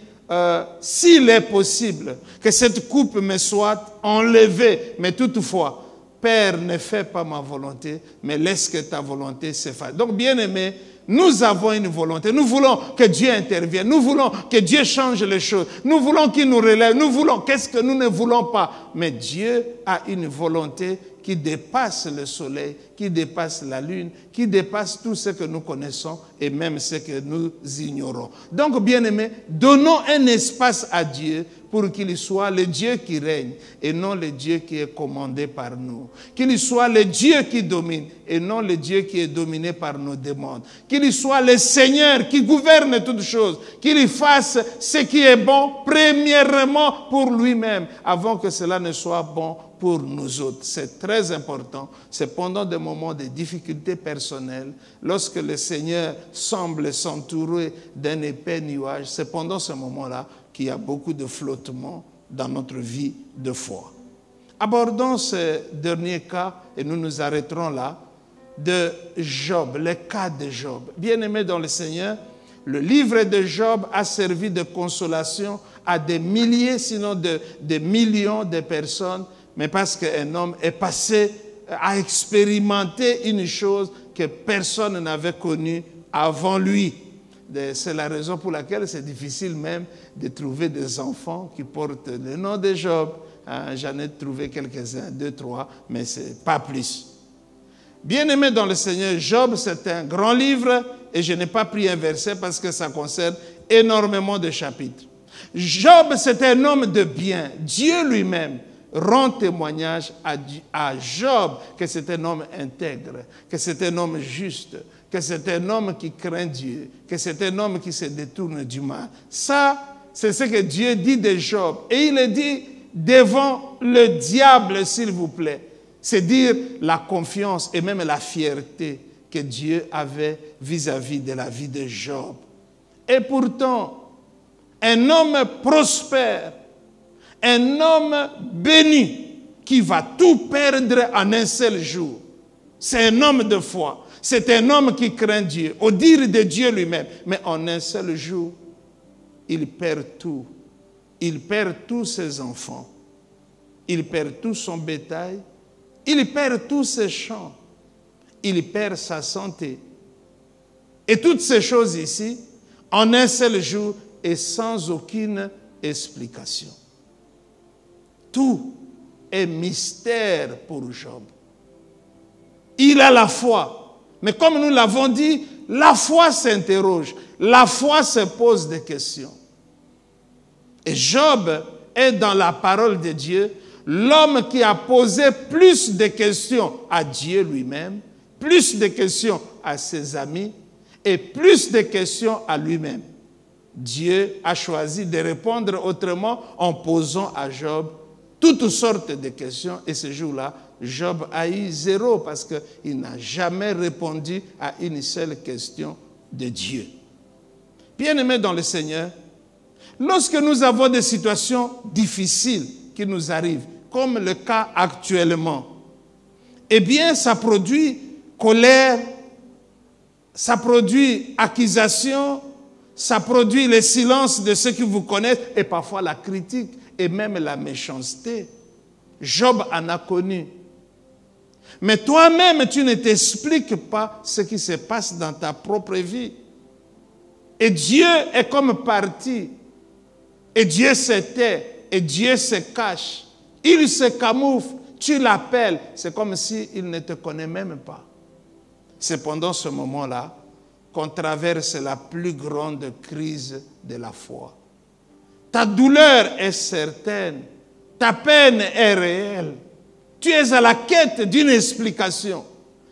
s'il est possible que cette coupe me soit enlevée, mais toutefois, Père, ne fais pas ma volonté, mais laisse que ta volonté se fasse. Donc, bien-aimés, nous avons une volonté. Nous voulons que Dieu intervienne. Nous voulons que Dieu change les choses. Nous voulons qu'il nous relève. Nous voulons, qu'est-ce que nous ne voulons pas? Mais Dieu a une volonté qui dépasse le soleil, qui dépasse la lune, qui dépasse tout ce que nous connaissons et même ce que nous ignorons. Donc, bien-aimés, donnons un espace à Dieu pour qu'il soit le Dieu qui règne et non le Dieu qui est commandé par nous. Qu'il soit le Dieu qui domine et non le Dieu qui est dominé par nos demandes. Qu'il soit le Seigneur qui gouverne toutes choses. Qu'il fasse ce qui est bon premièrement pour lui-même avant que cela ne soit bon pour nous autres. C'est très important. C'est pendant des moments de difficultés personnelles, lorsque le Seigneur semble s'entourer d'un épais nuage, c'est pendant ce moment-là qu'il y a beaucoup de flottement dans notre vie de foi. Abordons ce dernier cas, et nous nous arrêterons là, de Job, le cas de Job. Bien-aimé dans le Seigneur, le livre de Job a servi de consolation à des milliers, sinon des millions de personnes, mais parce qu'un homme est passé à expérimenter une chose que personne n'avait connue avant lui. C'est la raison pour laquelle c'est difficile même de trouver des enfants qui portent le nom de Job. J'en ai trouvé quelques-uns, 2, 3, mais c'est pas plus. Bien-aimé dans le Seigneur, Job, c'est un grand livre et je n'ai pas pris un verset parce que ça concerne énormément de chapitres. Job, c'est un homme de bien. Dieu lui-même rend témoignage à Job que c'est un homme intègre, que c'est un homme juste, que c'est un homme qui craint Dieu, que c'est un homme qui se détourne du mal. Ça, c'est ce que Dieu dit de Job. Et il le dit devant le diable, s'il vous plaît. C'est dire la confiance et même la fierté que Dieu avait vis-à-vis de la vie de Job. Et pourtant, un homme prospère, un homme béni qui va tout perdre en un seul jour. C'est un homme de foi. C'est un homme qui craint Dieu, au dire de Dieu lui-même. Mais en un seul jour, il perd tout. Il perd tous ses enfants. Il perd tout son bétail. Il perd tous ses champs. Il perd sa santé. Et toutes ces choses ici, en un seul jour et sans aucune explication. Tout est mystère pour Job. Il a la foi. Mais comme nous l'avons dit, la foi s'interroge. La foi se pose des questions. Et Job est dans la parole de Dieu l'homme qui a posé plus de questions à Dieu lui-même, plus de questions à ses amis et plus de questions à lui-même. Dieu a choisi de répondre autrement en posant à Job toutes sortes de questions. Et ce jour-là, Job a eu 0 parce qu'il n'a jamais répondu à une seule question de Dieu. Bien-aimés dans le Seigneur, lorsque nous avons des situations difficiles qui nous arrivent, comme le cas actuellement, eh bien, ça produit colère, ça produit accusation, ça produit le silence de ceux qui vous connaissent et parfois la critique et même la méchanceté. Job en a connu. Mais toi-même, tu ne t'expliques pas ce qui se passe dans ta propre vie. Et Dieu est comme parti. Et Dieu se tait. Et Dieu se cache. Il se camoufle. Tu l'appelles. C'est comme s'il ne te connaît même pas. C'est pendant ce moment-là qu'on traverse la plus grande crise de la foi. Ta douleur est certaine. Ta peine est réelle. Tu es à la quête d'une explication.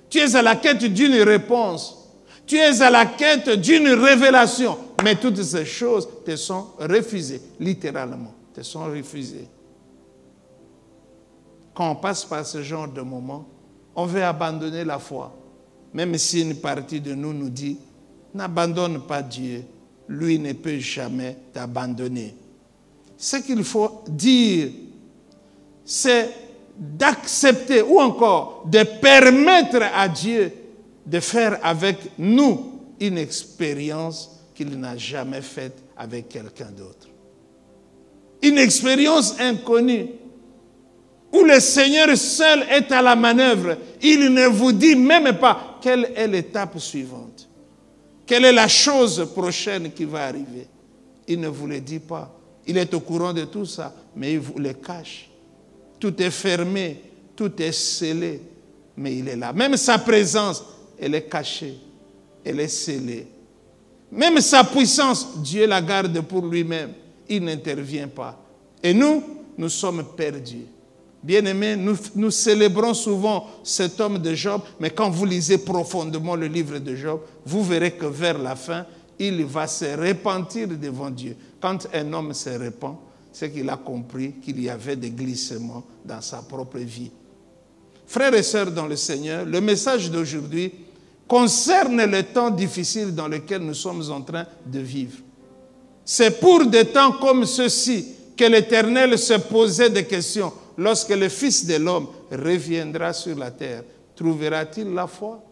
Tu es à la quête d'une réponse. Tu es à la quête d'une révélation. Mais toutes ces choses te sont refusées, littéralement, te sont refusées. Quand on passe par ce genre de moment, on veut abandonner la foi. Même si une partie de nous nous dit, n'abandonne pas Dieu, lui ne peut jamais t'abandonner. Ce qu'il faut dire, c'est d'accepter ou encore de permettre à Dieu de faire avec nous une expérience qu'il n'a jamais faite avec quelqu'un d'autre. Une expérience inconnue où le Seigneur seul est à la manœuvre. Il ne vous dit même pas quelle est l'étape suivante. Quelle est la chose prochaine qui va arriver. Il ne vous le dit pas. Il est au courant de tout ça, mais il vous le cache. Tout est fermé, tout est scellé, mais il est là. Même sa présence, elle est cachée, elle est scellée. Même sa puissance, Dieu la garde pour lui-même. Il n'intervient pas. Et nous sommes perdus. Bien-aimés, nous célébrons souvent cet homme de Job, mais quand vous lisez profondément le livre de Job, vous verrez que vers la fin, il va se repentir devant Dieu. Quand un homme se repent, c'est qu'il a compris qu'il y avait des glissements dans sa propre vie. Frères et sœurs dans le Seigneur, le message d'aujourd'hui concerne le temps difficile dans lequel nous sommes en train de vivre. C'est pour des temps comme ceux-ci que l'Éternel se posait des questions. Lorsque le Fils de l'homme reviendra sur la terre, trouvera-t-il la foi?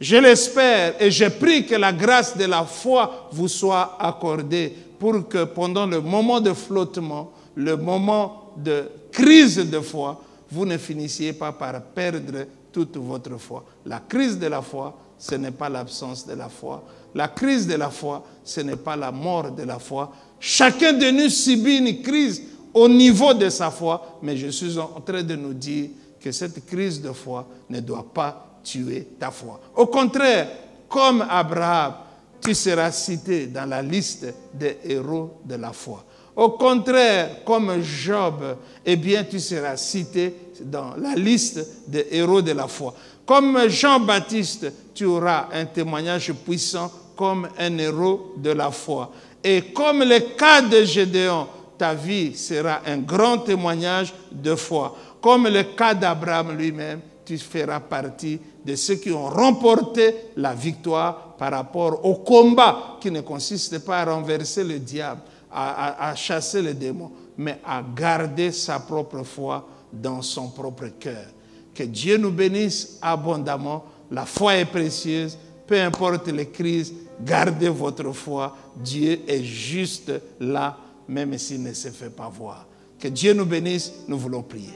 Je l'espère et je prie que la grâce de la foi vous soit accordée pour que pendant le moment de flottement, le moment de crise de foi, vous ne finissiez pas par perdre toute votre foi. La crise de la foi, ce n'est pas l'absence de la foi. La crise de la foi, ce n'est pas la mort de la foi. Chacun de nous subit une crise au niveau de sa foi, mais je suis en train de nous dire que cette crise de foi ne doit pas tuer ta foi. Au contraire, comme Abraham, tu seras cité dans la liste des héros de la foi. Au contraire, comme Job, eh bien, tu seras cité dans la liste des héros de la foi. Comme Jean-Baptiste, tu auras un témoignage puissant comme un héros de la foi. Et comme le cas de Gédéon, ta vie sera un grand témoignage de foi. Comme le cas d'Abraham lui-même, tu feras partie de ceux qui ont remporté la victoire par rapport au combat qui ne consiste pas à renverser le diable, à chasser les démons, mais à garder sa propre foi dans son propre cœur. Que Dieu nous bénisse abondamment. La foi est précieuse, peu importe les crises, gardez votre foi. Dieu est juste là, même s'il ne se fait pas voir. Que Dieu nous bénisse, nous voulons prier.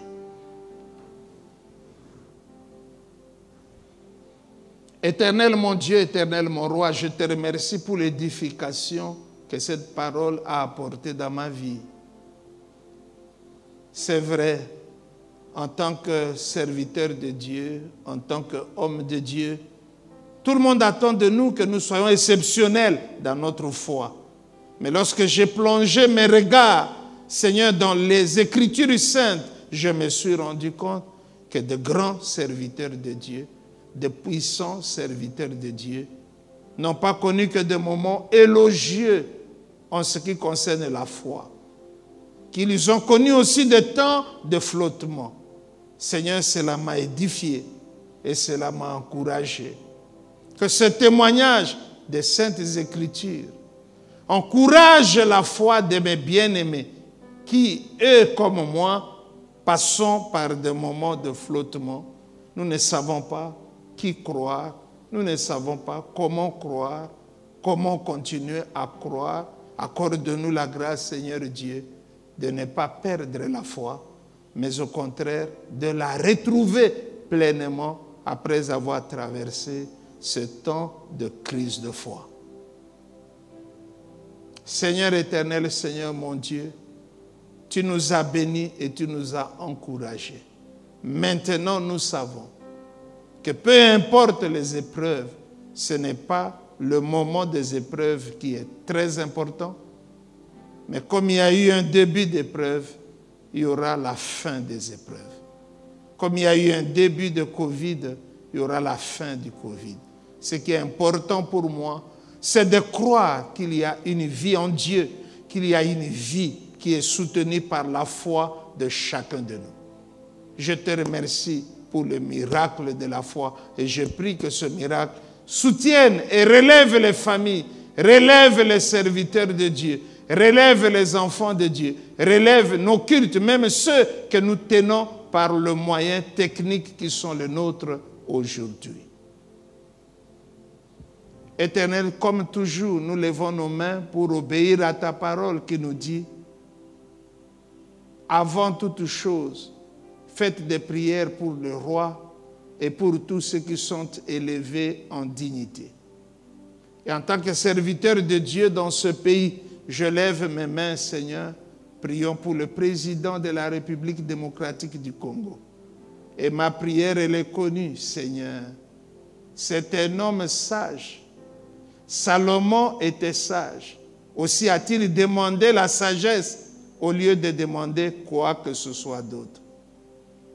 Éternel mon Dieu, éternel mon roi, je te remercie pour l'édification que cette parole a apportée dans ma vie. C'est vrai, en tant que serviteur de Dieu, en tant qu'homme de Dieu, tout le monde attend de nous que nous soyons exceptionnels dans notre foi. Mais lorsque j'ai plongé mes regards, Seigneur, dans les Écritures saintes, je me suis rendu compte que de grands serviteurs de Dieu, de puissants serviteurs de Dieu, n'ont pas connu que des moments élogieux en ce qui concerne la foi. Qu'ils ont connu aussi des temps de flottement. Seigneur, cela m'a édifié et cela m'a encouragé. Que ce témoignage des Saintes Écritures encourage la foi de mes bien-aimés qui, eux comme moi, passons par des moments de flottement. Nous ne savons pas qui croire, nous ne savons pas comment croire, comment continuer à croire. Accorde-nous la grâce, Seigneur Dieu, de ne pas perdre la foi, mais au contraire de la retrouver pleinement après avoir traversé ce temps de crise de foi. Seigneur éternel, Seigneur mon Dieu, tu nous as bénis et tu nous as encouragés. Maintenant, nous savons que peu importe les épreuves, ce n'est pas le moment des épreuves qui est très important, Mais comme il y a eu un début d'épreuve, il y aura la fin des épreuves. Comme il y a eu un début de Covid, il y aura la fin du Covid. Ce qui est important pour moi, c'est de croire qu'il y a une vie en Dieu, qu'il y a une vie qui est soutenue par la foi de chacun de nous. Je te remercie pour le miracle de la foi et je prie que ce miracle soutienne et relève les familles, relève les serviteurs de Dieu, relève les enfants de Dieu, relève nos cultes, même ceux que nous tenons par le moyen technique qui sont les nôtres aujourd'hui. Éternel, comme toujours, nous levons nos mains pour obéir à ta parole qui nous dit, avant toute chose, faites des prières pour le roi et pour tous ceux qui sont élevés en dignité. Et en tant que serviteur de Dieu dans ce pays, je lève mes mains, Seigneur. Prions pour le président de la République démocratique du Congo. Et ma prière, elle est connue, Seigneur. C'est un homme sage. Salomon était sage. Aussi a-t-il demandé la sagesse au lieu de demander quoi que ce soit d'autre.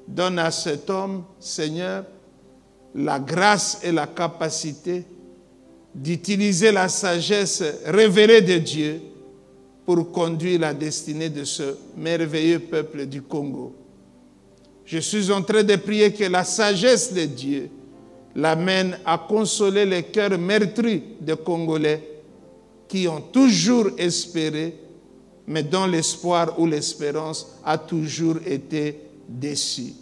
Donne à cet homme, Seigneur, la grâce et la capacité d'utiliser la sagesse révélée de Dieu pour conduire la destinée de ce merveilleux peuple du Congo. Je suis en train de prier que la sagesse de Dieu l'amène à consoler les cœurs meurtris des Congolais qui ont toujours espéré, mais dont l'espoir ou l'espérance a toujours été déçu.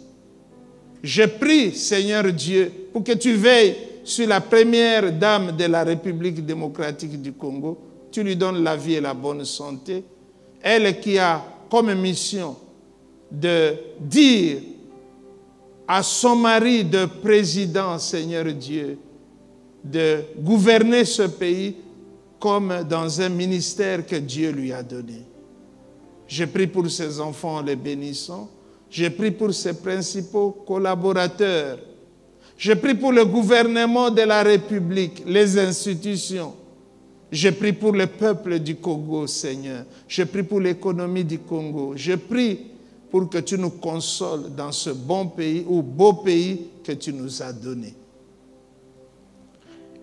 Je prie, Seigneur Dieu, pour que tu veilles sur la première dame de la République démocratique du Congo. Tu lui donnes la vie et la bonne santé. Elle qui a comme mission de dire à son mari de président, Seigneur Dieu, de gouverner ce pays comme dans un ministère que Dieu lui a donné. Je prie pour ses enfants en les bénissant. Je prie pour ses principaux collaborateurs. Je prie pour le gouvernement de la République, les institutions. Je prie pour le peuple du Congo, Seigneur. Je prie pour l'économie du Congo. Je prie pour que tu nous consoles dans ce bon pays ou beau pays que tu nous as donné.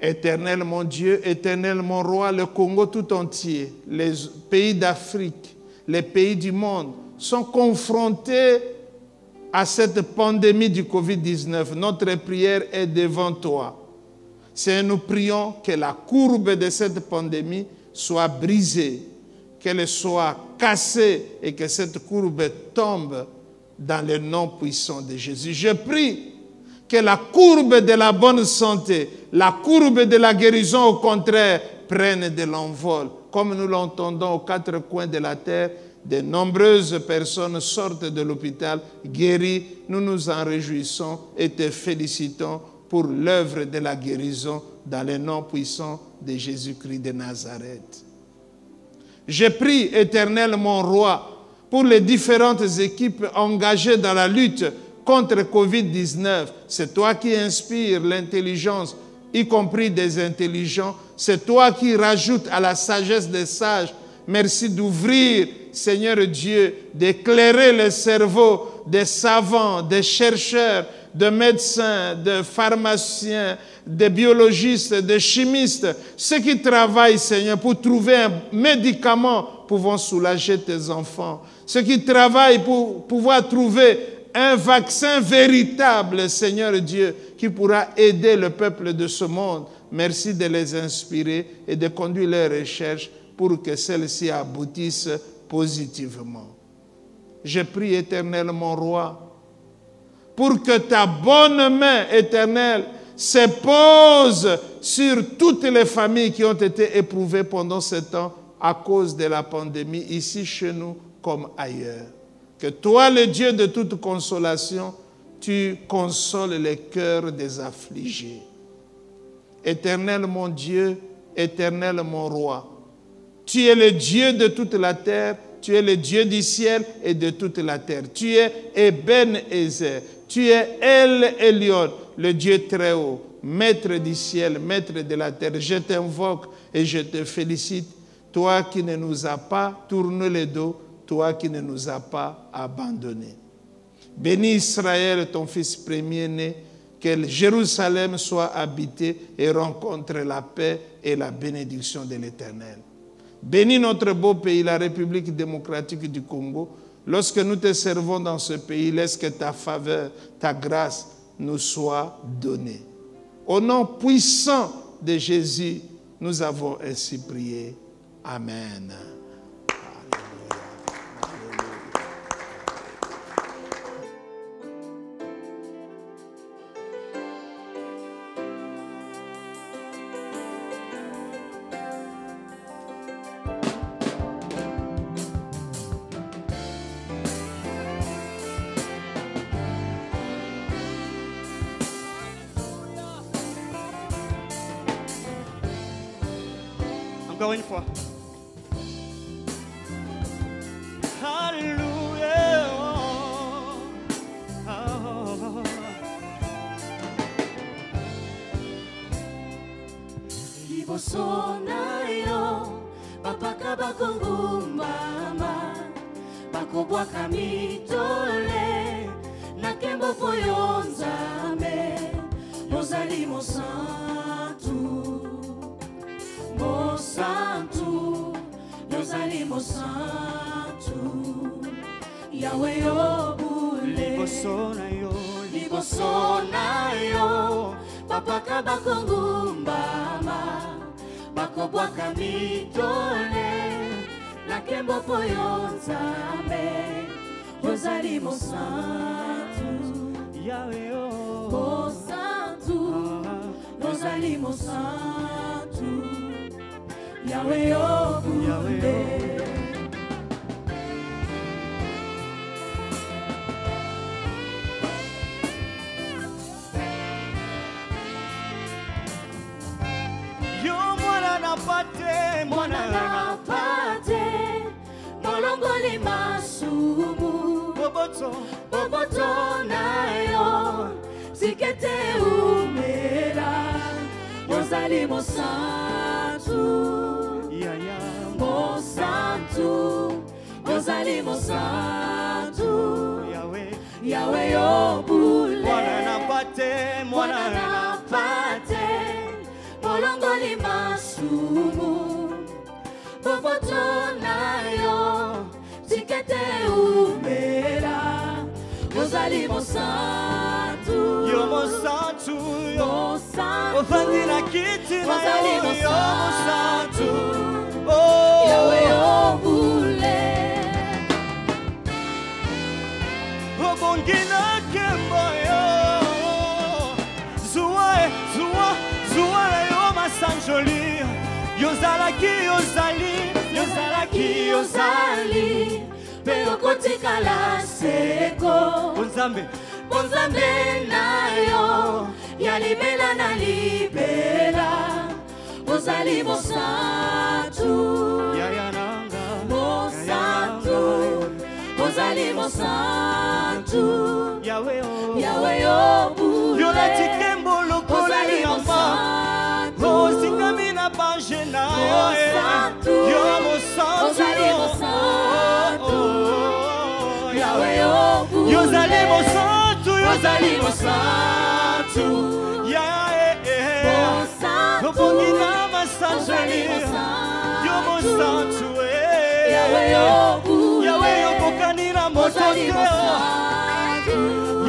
Éternel mon Dieu, éternel mon roi, le Congo tout entier, les pays d'Afrique, les pays du monde sont confrontés à cette pandémie du Covid-19. Notre prière est devant toi. Seigneur, nous prions que la courbe de cette pandémie soit brisée, qu'elle soit cassée et que cette courbe tombe dans le nom puissant de Jésus. Je prie que la courbe de la bonne santé, la courbe de la guérison, au contraire, prenne de l'envol. Comme nous l'entendons aux quatre coins de la terre, de nombreuses personnes sortent de l'hôpital guéries. Nous nous en réjouissons et te félicitons pour l'œuvre de la guérison dans le nom puissant de Jésus-Christ de Nazareth. Je prie, éternel mon roi, pour les différentes équipes engagées dans la lutte contre Covid-19. C'est toi qui inspires l'intelligence, y compris des intelligents. C'est toi qui rajoutes à la sagesse des sages. Merci d'ouvrir, Seigneur Dieu, d'éclairer le cerveau des savants, des chercheurs, de médecins, de pharmaciens, de biologistes, de chimistes, ceux qui travaillent, Seigneur, pour trouver un médicament pouvant soulager tes enfants, ceux qui travaillent pour pouvoir trouver un vaccin véritable, Seigneur Dieu, qui pourra aider le peuple de ce monde. Merci de les inspirer et de conduire leurs recherches pour que celles-ci aboutissent positivement. Je prie, éternel mon roi, pour que ta bonne main éternelle se pose sur toutes les familles qui ont été éprouvées pendant ce temps à cause de la pandémie, ici chez nous comme ailleurs. Que toi, le Dieu de toute consolation, tu consoles les cœurs des affligés. Éternel mon Dieu, éternel mon roi, tu es le Dieu de toute la terre, tu es le Dieu du ciel et de toute la terre. Tu es Eben-Ezer, tu es El Elyon, le Dieu très haut, maître du ciel, maître de la terre. Je t'invoque et je te félicite. toi qui ne nous as pas tourné le dos, toi qui ne nous as pas abandonnés. Bénis Israël, ton fils premier-né, que Jérusalem soit habité et rencontre la paix et la bénédiction de l'Éternel. Bénis notre beau pays, la République démocratique du Congo. Lorsque nous te servons dans ce pays, laisse que ta faveur, ta grâce nous soit donnée. Au nom puissant de Jésus, nous avons ainsi prié. Amen. Encore une fois. Alléluia. Liboso na yo bapaka bakongumbama bakobwaka mitole na kembo po yo nzambe ozali mosantu mosantu ozali mosantu Yahweh yobule liboso na yo bapaka bakongumbama bakobwaka mitole na kembo po yo nzambe ozali mosantu Yahweh mosantu ozali mosantu Yahweh yobule mwana na pate molongoli masumu boboto na yo sikete umela ozali mosantu mosantu ozali mosantu Yahweh yobule mwana na pate molongoli masumu boboto na yo tikete umela ozali mosantu yo mosantu mosantu ofandi na kiti na ozali yo mosantu oh Yahweh yobule obongi na kembo yo zuwa yo masanjoli yozali pe okotikala seko bonzambe na yo ya libela na libela ozali mosantu mosantu ozali mosantu Yahweh yobule yolati kembo lokoli yamba ozingami na bange na yo mosantu Yahweh yobule yozali mosantu obongi na masanjoli yo mosantu Yahweh yokokani na moto te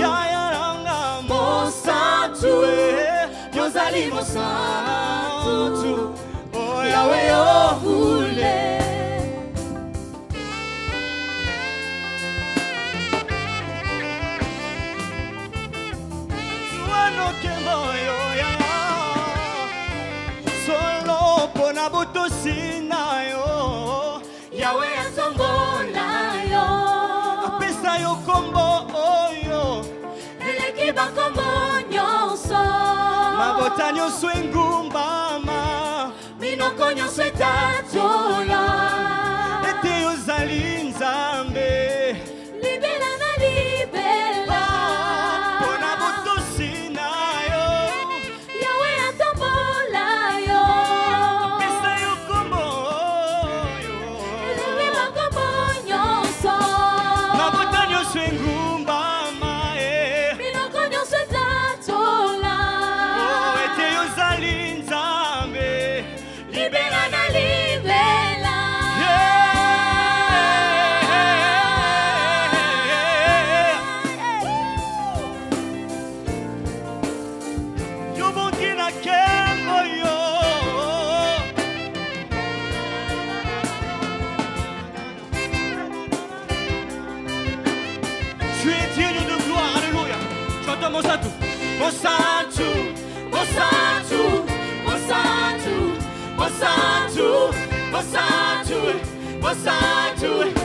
yayaranga mosantu yozali mosantu oh Yahweh yobule solo pona butosi na yo Yahweh atombola yo apesa yo kombo oyo eleki bakombo nyonso mabota nyonso engumbama minoko nyonso etatola ete ozali nzambe libela na libela pona butosi na yo Yahweh atombola yo apesa yo kombo libela na libela. Yo bongi na kembo yo. Tu es digne de gloire, alléluia. Chante mon santo, mon santo, mon santo, mon santo, mon santo, mon santo, mon santo.